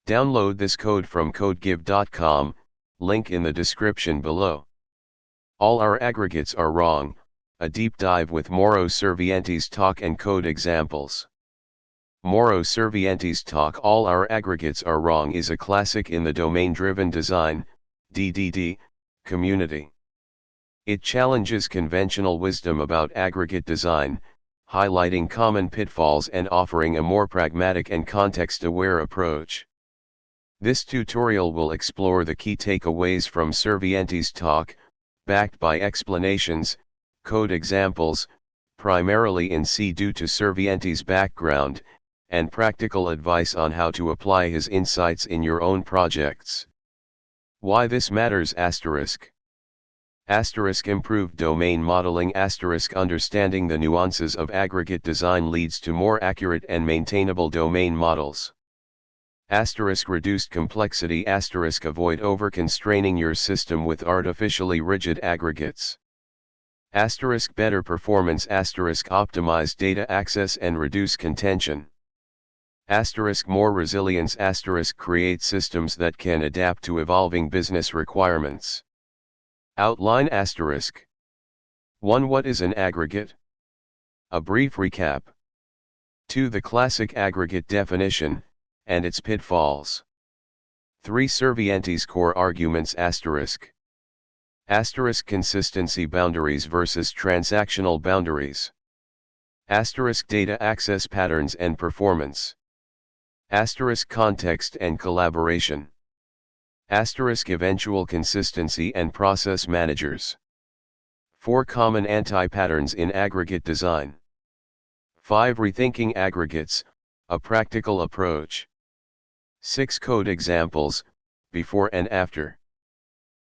Download this code from codegive.com, link in the description below. All our aggregates are wrong, a deep dive with Mauro Servienti's talk and code examples. Mauro Servienti's talk All Our Aggregates Are Wrong is a classic in the domain-driven design, DDD, community. It challenges conventional wisdom about aggregate design, highlighting common pitfalls and offering a more pragmatic and context-aware approach. This tutorial will explore the key takeaways from Servienti's talk, backed by explanations, code examples, primarily in C due to Servienti's background, and practical advice on how to apply his insights in your own projects. Why this matters ****. Improved domain modeling **** Understanding the nuances of aggregate design leads to more accurate and maintainable domain models. Reduced complexity *** Avoid over-constraining your system with artificially rigid aggregates. Better performance ** Optimize data access and reduce contention. More resilience ** Create systems that can adapt to evolving business requirements. Outline *. 1. What is an aggregate? A brief recap. 2. The classic aggregate definition, and its pitfalls. 3. Servienti's core arguments *. Consistency boundaries versus transactional boundaries. Data access patterns and performance. Context and collaboration. Eventual consistency and process managers. 4. Common anti-patterns in aggregate design. 5. Rethinking aggregates, a practical approach. 6. Code examples, before and after.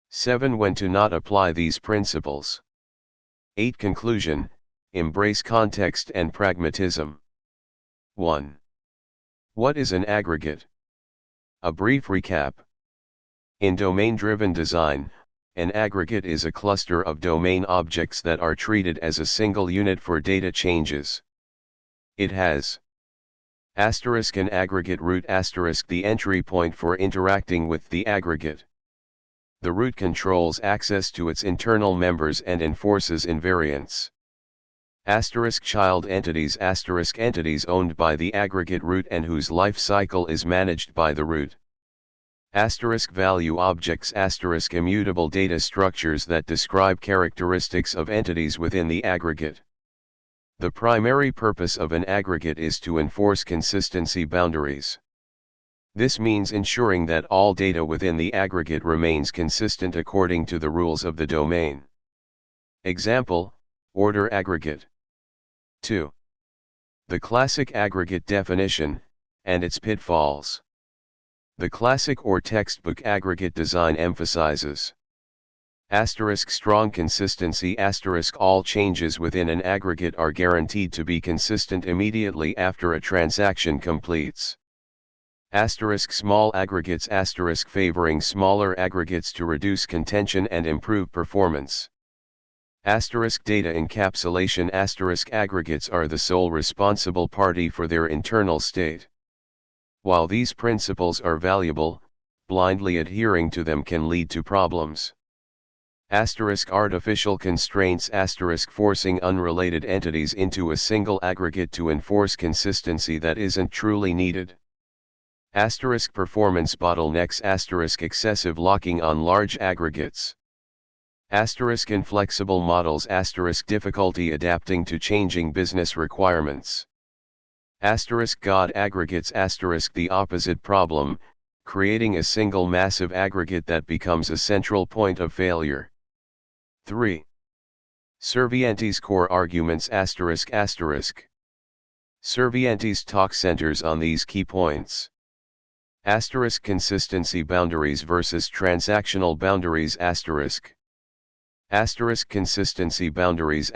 7. When to not apply these principles. 8. Conclusion, embrace context and pragmatism. 1. What is an aggregate? A brief recap. In domain-driven design, an aggregate is a cluster of domain objects that are treated as a single unit for data changes. It has an aggregate root the entry point for interacting with the aggregate. The root controls access to its internal members and enforces invariance. Child entities entities owned by the aggregate root and whose life cycle is managed by the root. Value objects immutable data structures that describe characteristics of entities within the aggregate. The primary purpose of an aggregate is to enforce consistency boundaries. This means ensuring that all data within the aggregate remains consistent according to the rules of the domain. Example, order aggregate. 2. The classic aggregate definition, and its pitfalls. The classic or textbook aggregate design emphasizes strong consistency all changes within an aggregate are guaranteed to be consistent immediately after a transaction completes. Small aggregates favoring smaller aggregates to reduce contention and improve performance. Data encapsulation aggregates are the sole responsible party for their internal state. While these principles are valuable, blindly adhering to them can lead to problems. Artificial constraints forcing unrelated entities into a single aggregate to enforce consistency that isn't truly needed. Performance bottlenecks excessive locking on large aggregates. Inflexible models difficulty adapting to changing business requirements. God aggregates the opposite problem, creating a single massive aggregate that becomes a central point of failure. 3. Servienti's core arguments Servienti's talk centers on these key points. Consistency boundaries versus transactional boundaries Consistency boundaries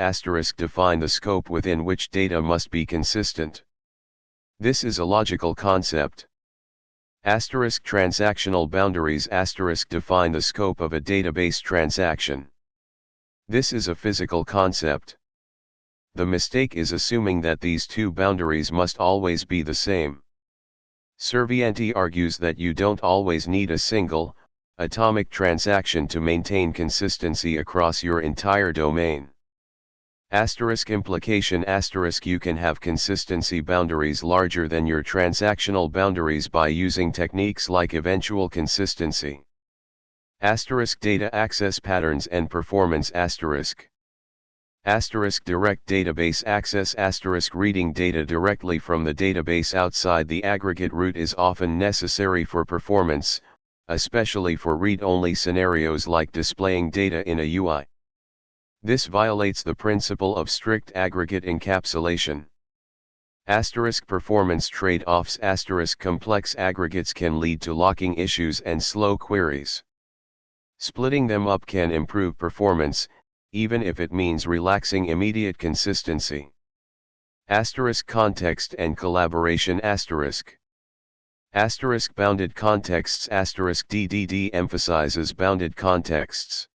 define the scope within which data must be consistent. This is a logical concept. Transactional boundaries define the scope of a database transaction. This is a physical concept. The mistake is assuming that these two boundaries must always be the same. Servienti argues that you don't always need a single, atomic transaction to maintain consistency across your entire domain. Asterisk implication asterisk you can have consistency boundaries larger than your transactional boundaries by using techniques like eventual consistency. Asterisk data access patterns and performance asterisk. Asterisk direct database access asterisk reading data directly from the database outside the aggregate route is often necessary for performance, especially for read-only scenarios like displaying data in a UI. This violates the principle of strict aggregate encapsulation. Asterisk performance trade-offs asterisk complex aggregates can lead to locking issues and slow queries. Splitting them up can improve performance, even if it means relaxing immediate consistency. Asterisk context and collaboration asterisk. Asterisk bounded contexts asterisk DDD emphasizes bounded contexts.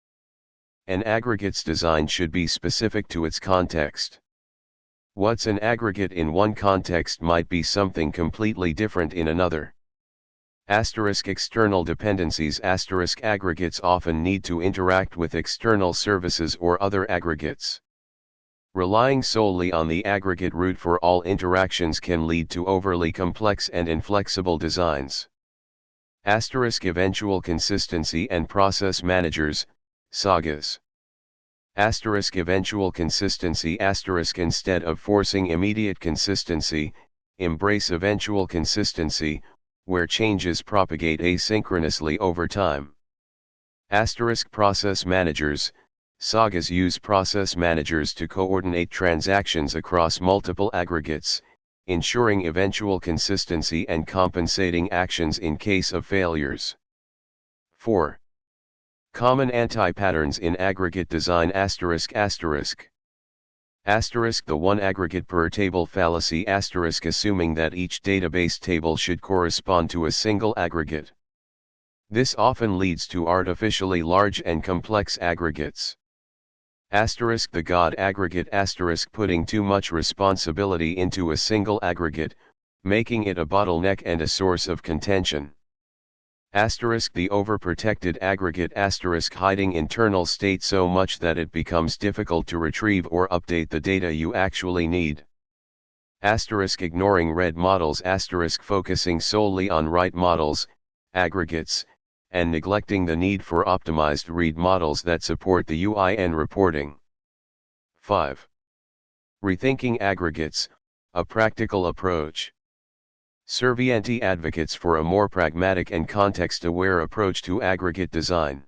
An aggregate's design should be specific to its context. What's an aggregate in one context might be something completely different in another. Asterisk external dependencies asterisk aggregates often need to interact with external services or other aggregates. Relying solely on the aggregate route for all interactions can lead to overly complex and inflexible designs. Asterisk eventual consistency and process managers, sagas. Asterisk eventual consistency asterisk instead of forcing immediate consistency, embrace eventual consistency, where changes propagate asynchronously over time. Asterisk process managers, sagas use process managers to coordinate transactions across multiple aggregates, ensuring eventual consistency and compensating actions in case of failures. 4. Common anti-patterns in aggregate design asterisk asterisk. Asterisk the one aggregate per table fallacy asterisk assuming that each database table should correspond to a single aggregate. This often leads to artificially large and complex aggregates. Asterisk the God aggregate asterisk putting too much responsibility into a single aggregate, making it a bottleneck and a source of contention. Asterisk the overprotected aggregate asterisk hiding internal state so much that it becomes difficult to retrieve or update the data you actually need. Asterisk ignoring red models asterisk focusing solely on write models, aggregates, and neglecting the need for optimized read models that support the UI and reporting. 5. Rethinking aggregates, a practical approach. Servienti advocates for a more pragmatic and context-aware approach to aggregate design.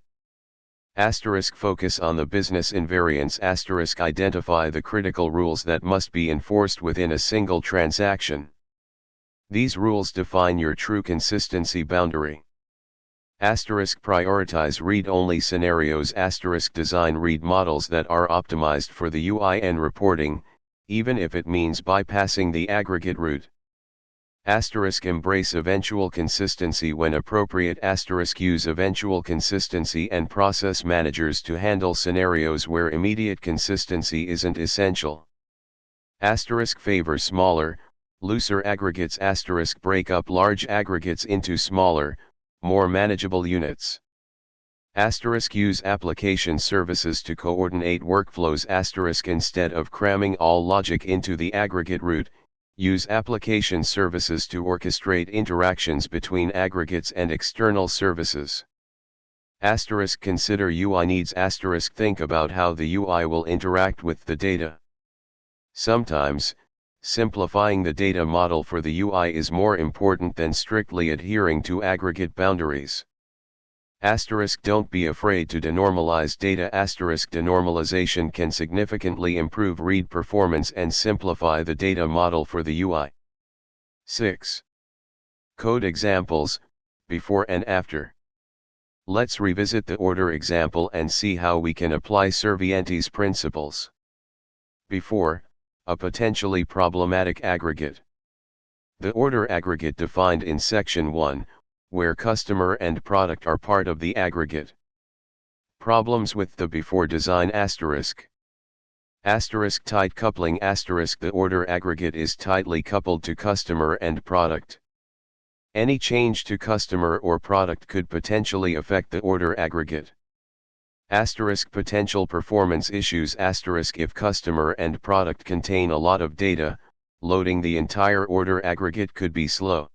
Asterisk focus on the business invariance asterisk identify the critical rules that must be enforced within a single transaction. These rules define your true consistency boundary. Asterisk prioritize read-only scenarios asterisk design read models that are optimized for the UI and reporting, even if it means bypassing the aggregate route. Asterisk embrace eventual consistency when appropriate asterisk use eventual consistency and process managers to handle scenarios where immediate consistency isn't essential. Asterisk favor smaller, looser aggregates asterisk break up large aggregates into smaller, more manageable units. Asterisk use application services to coordinate workflows asterisk instead of cramming all logic into the aggregate route. Use application services to orchestrate interactions between aggregates and external services. Asterisk consider UI needs asterisk think about how the UI will interact with the data. Sometimes, simplifying the data model for the UI is more important than strictly adhering to aggregate boundaries. Asterisk don't be afraid to denormalize data asterisk denormalization can significantly improve read performance and simplify the data model for the UI. 6. Code examples, before and after. Let's revisit the order example and see how we can apply Servienti's principles. Before, a potentially problematic aggregate. The order aggregate defined in section 1, where customer and product are part of the aggregate. Problems with the before design asterisk. Asterisk tight coupling asterisk the order aggregate is tightly coupled to customer and product. Any change to customer or product could potentially affect the order aggregate. Asterisk potential performance issues. Asterisk if customer and product contain a lot of data, loading the entire order aggregate could be slow.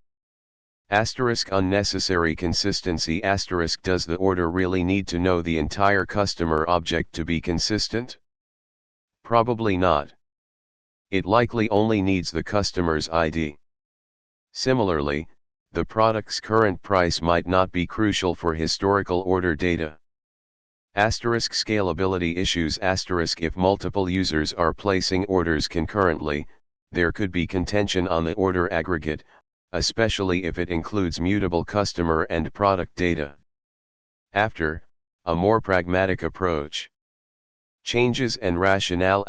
Asterisk unnecessary consistency. Asterisk does the order really need to know the entire customer object to be consistent? Probably not. It likely only needs the customer's ID. Similarly, the product's current price might not be crucial for historical order data. Asterisk scalability issues. Asterisk if multiple users are placing orders concurrently, there could be contention on the order aggregate, especially if it includes mutable customer and product data. After, a more pragmatic approach. Changes and rationale.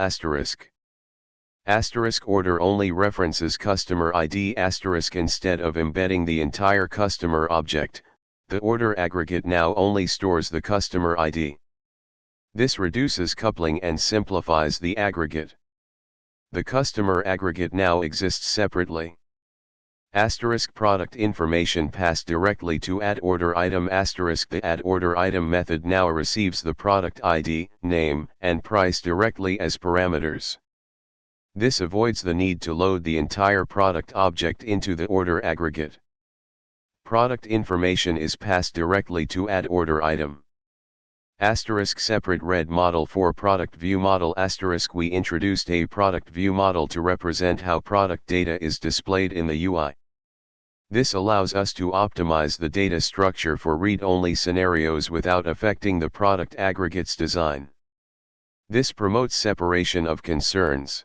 Asterisk order only references customer ID. Asterisk instead of embedding the entire customer object, the order aggregate now only stores the customer ID. This reduces coupling and simplifies the aggregate. The customer aggregate now exists separately. Asterisk product information passed directly to add order item. Asterisk the add order item method now receives the product ID, name, and price directly as parameters. This avoids the need to load the entire product object into the order aggregate. Product information is passed directly to add order item. Asterisk separate red model for product view model. Asterisk we introduced a product view model to represent how product data is displayed in the UI. This allows us to optimize the data structure for read-only scenarios without affecting the product aggregate's design. This promotes separation of concerns.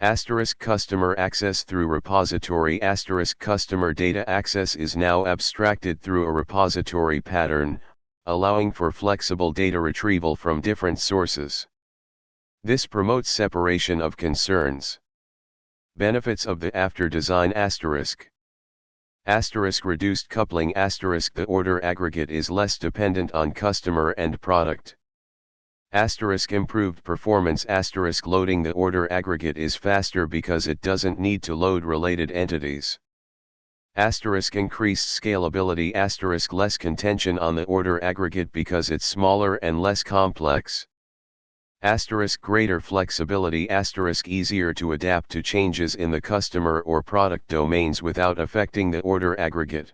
Asterisk customer access through repository. Asterisk customer data access is now abstracted through a repository pattern, allowing for flexible data retrieval from different sources. This promotes separation of concerns. Benefits of the after design. Asterisk reduced coupling. Asterisk the order aggregate is less dependent on customer and product. Asterisk improved performance. Asterisk loading the order aggregate is faster because it doesn't need to load related entities. Asterisk increased scalability. Asterisk less contention on the order aggregate because it's smaller and less complex. Asterisk greater flexibility. Asterisk easier to adapt to changes in the customer or product domains without affecting the order aggregate.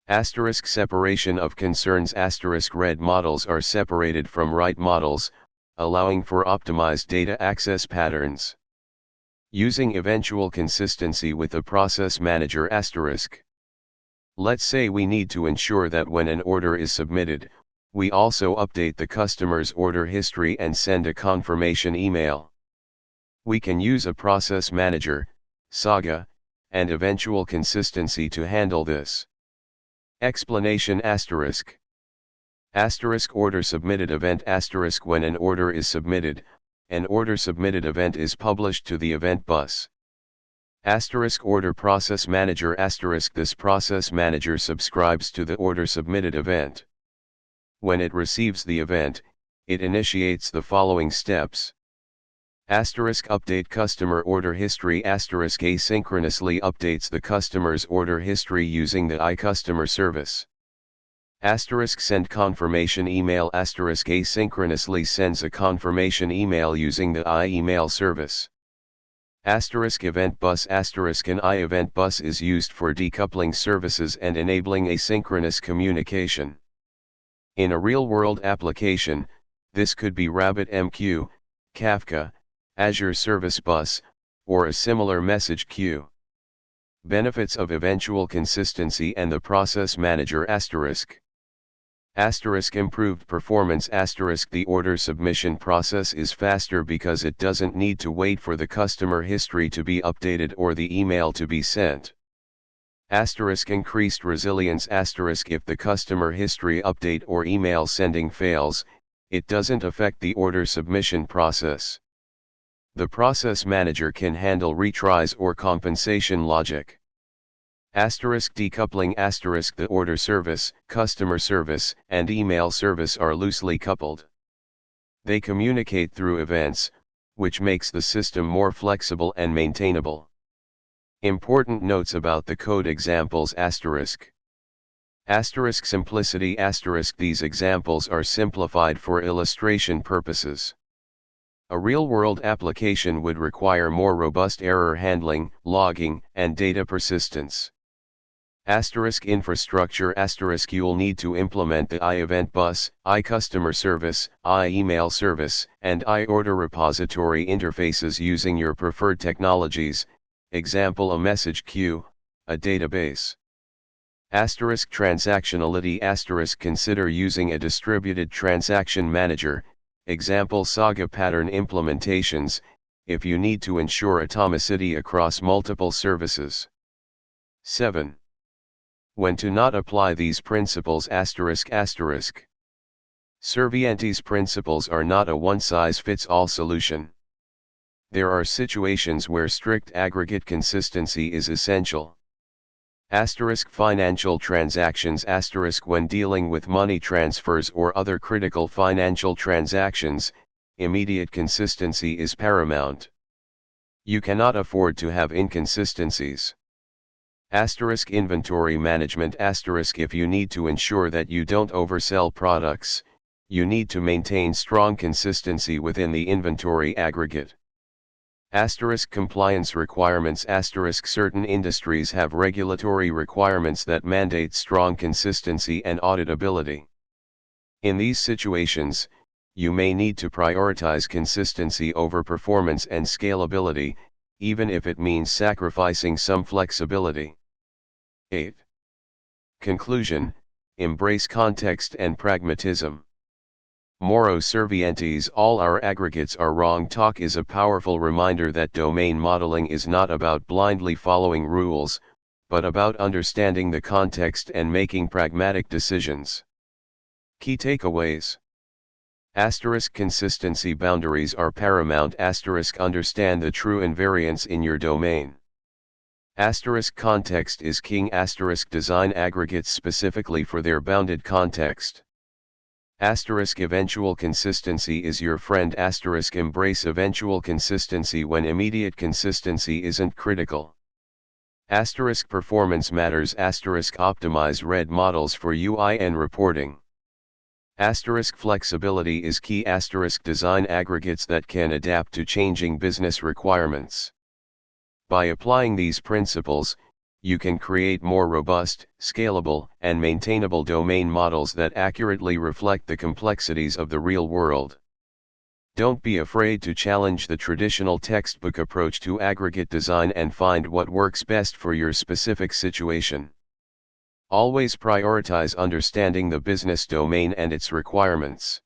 Asterisk separation of concerns. Asterisk red models are separated from write models, allowing for optimized data access patterns. Using eventual consistency with the process manager. Asterisk. Let's say we need to ensure that when an order is submitted, we also update the customer's order history and send a confirmation email. We can use a process manager, Saga, and eventual consistency to handle this. Explanation. Asterisk order submitted event. Asterisk when an order is submitted, an order submitted event is published to the event bus. Asterisk order process manager. Asterisk this process manager subscribes to the order submitted event. When it receives the event, it initiates the following steps. Asterisk update customer order history. Asterisk asynchronously updates the customer's order history using the iCustomer service. Asterisk send confirmation email. Asterisk asynchronously sends a confirmation email using the iEmail service. Asterisk event bus. Asterisk an iEvent bus is used for decoupling services and enabling asynchronous communication. In a real-world application, this could be RabbitMQ, Kafka, Azure Service Bus, or a similar message queue. Benefits of eventual consistency and the process manager. Improved performance. The order submission process is faster because it doesn't need to wait for the customer history to be updated or the email to be sent. Increased resilience. If the customer history update or email sending fails, it doesn't affect the order submission process. The process manager can handle retries or compensation logic. Decoupling. The order service, customer service, and email service are loosely coupled. They communicate through events, which makes the system more flexible and maintainable. Important notes about the code examples asterisk. Asterisk simplicity asterisk. These examples are simplified for illustration purposes. A real-world application would require more robust error handling, logging, and data persistence. Asterisk infrastructure asterisk. You'll need to implement the iEvent bus, iCustomer service, iEmail service, and iOrder repository interfaces using your preferred technologies, example a message queue, a database. Asterisk transactionality asterisk. Consider using a distributed transaction manager, example Saga pattern implementations, if you need to ensure atomicity across multiple services. 7. When to not apply these principles asterisk asterisk. Servienti's principles are not a one-size-fits-all solution. There are situations where strict aggregate consistency is essential. Asterisk financial transactions asterisk. When dealing with money transfers or other critical financial transactions, immediate consistency is paramount. You cannot afford to have inconsistencies. Asterisk inventory management asterisk. If you need to ensure that you don't oversell products, you need to maintain strong consistency within the inventory aggregate. Asterisk compliance requirements asterisk. Certain industries have regulatory requirements that mandate strong consistency and auditability. In these situations, you may need to prioritize consistency over performance and scalability, even if it means sacrificing some flexibility. 8. Conclusion: embrace context and pragmatism. Mauro Servienti's "All our aggregates are wrong" talk is a powerful reminder that domain modeling is not about blindly following rules, but about understanding the context and making pragmatic decisions. Key takeaways. Asterisk consistency boundaries are paramount asterisk. Understand the true invariance in your domain. Asterisk context is king asterisk. Design aggregates specifically for their bounded context. Asterisk eventual consistency is your friend asterisk. Embrace eventual consistency when immediate consistency isn't critical. Asterisk performance matters asterisk. Optimize red models for UI and reporting. Asterisk flexibility is key asterisk. Design aggregates that can adapt to changing business requirements. By applying these principles, you can create more robust, scalable, and maintainable domain models that accurately reflect the complexities of the real world. Don't be afraid to challenge the traditional textbook approach to aggregate design and find what works best for your specific situation. Always prioritize understanding the business domain and its requirements.